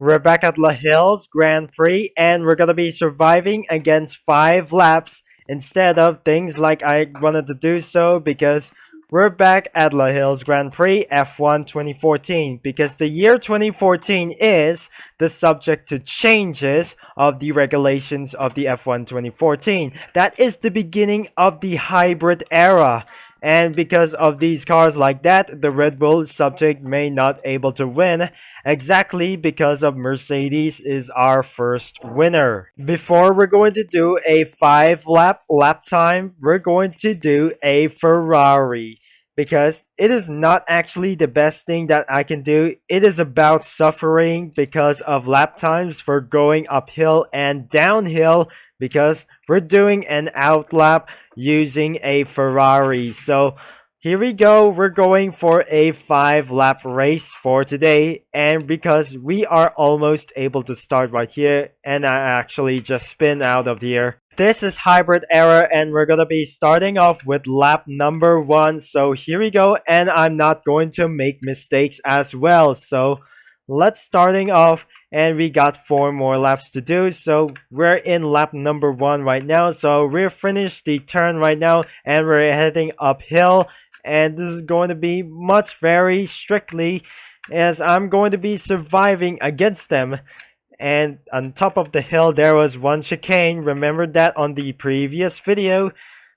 We're back at La Hills Grand Prix and we're gonna be surviving against 5 laps instead of things like I wanted to do so because we're back at La Hills Grand Prix F1 2014 because the year 2014 is the subject to changes of the regulations of the F1 2014. That is the beginning of the hybrid era. And because of these cars like that, the Red Bull subject may not able to win exactly because of Mercedes is our first winner. Before we're going to do a 5 lap time, we're going to do a Ferrari because it is not actually the best thing that I can do. It is about suffering because of lap times for going uphill and downhill because we're doing an outlap using a Ferrari. So here we go, we're going for a 5 lap race for today, and because we are almost able to start right here and I actually just spin out of here. This is hybrid era and we're gonna be starting off with lap number 1. So here we go, and I'm not going to make mistakes as well. So let's starting off, and we got 4 more laps to do. So we're in lap number 1 right now. So we're finished the turn right now and we're heading uphill. And this is going to be much very strictly as I'm going to be surviving against them. And on top of the hill there was one chicane. Remember that on the previous video.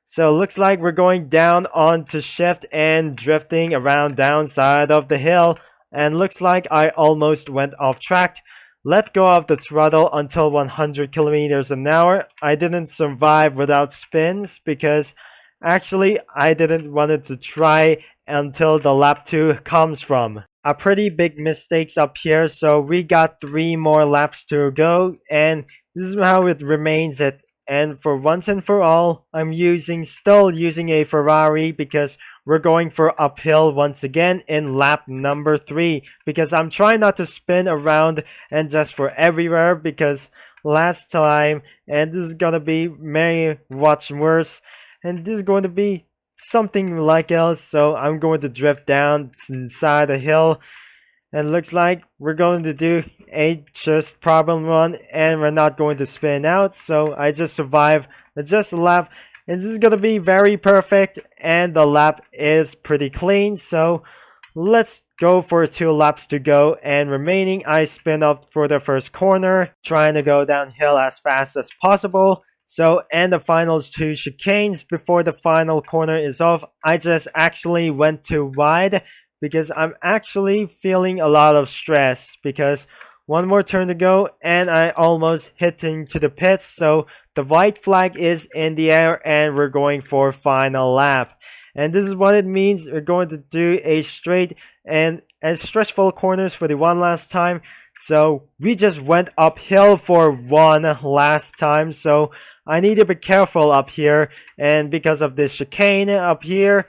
So looks like we're going down onto shift and drifting around downside of the hill. And looks like I almost went off track. Let go of the throttle until 100 kilometers an hour. I didn't survive without spins because actually I didn't want to try until the lap 2 comes from. A pretty big mistakes up here, so we got 3 more laps to go, and this is how it remains it. And for once and for all, I'm still using a Ferrari because we're going for uphill once again in lap number 3 because I'm trying not to spin around and just for everywhere because last time, and this is gonna be much worse, and this is going to be something like else. So I'm going to drift down inside a hill, and looks like we're going to do a just problem run and we're not going to spin out. So I just survived just a lap, and this is going to be very perfect, and the lap is pretty clean. So let's go for 2 laps to go, and remaining I spin up for the first corner, trying to go downhill as fast as possible. So, and the final 2 chicanes before the final corner is off, I just actually went too wide because I'm actually feeling a lot of stress because 1 more turn to go and I almost hit into the pits. So the white flag is in the air and we're going for final lap. And this is what it means. We're going to do a straight and stressful corners for the one last time. So we just went uphill for one last time. So I need to be careful up here, and because of this chicane up here,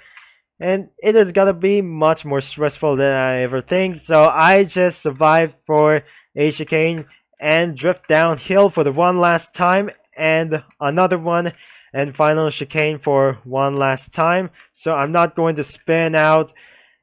and it is gonna be much more stressful than I ever think. So I just survived for a chicane and drift downhill for the one last time, and another one, and final chicane for one last time. So I'm not going to spin out,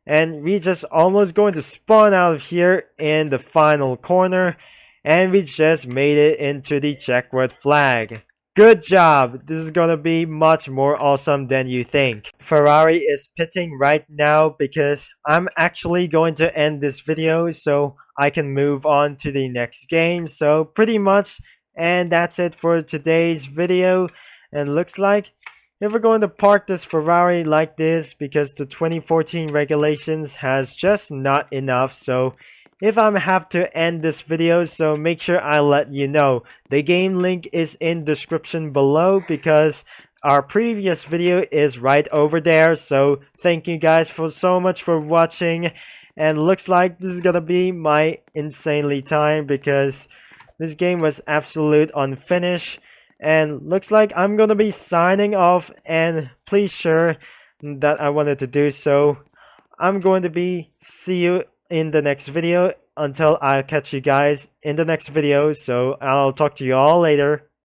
and we just almost going to spawn out of here in the final corner, and we just made it into the checkered flag. Good job! This is gonna be much more awesome than you think. Ferrari is pitting right now because I'm actually going to end this video so I can move on to the next game. So pretty much, and that's it for today's video. And looks like if we're going to park this Ferrari like this because the 2014 regulations has just not enough. So if I have to end this video, so make sure I let you know. The game link is in description below because our previous video is right over there. So thank you guys for so much for watching, and looks like this is gonna be my insanely time because this game was absolute unfinished. And looks like I'm gonna be signing off, and please sure that I wanted to do so. I'm going to be see you in the next video. Until I'll catch you guys in the next video, so I'll talk to you all later.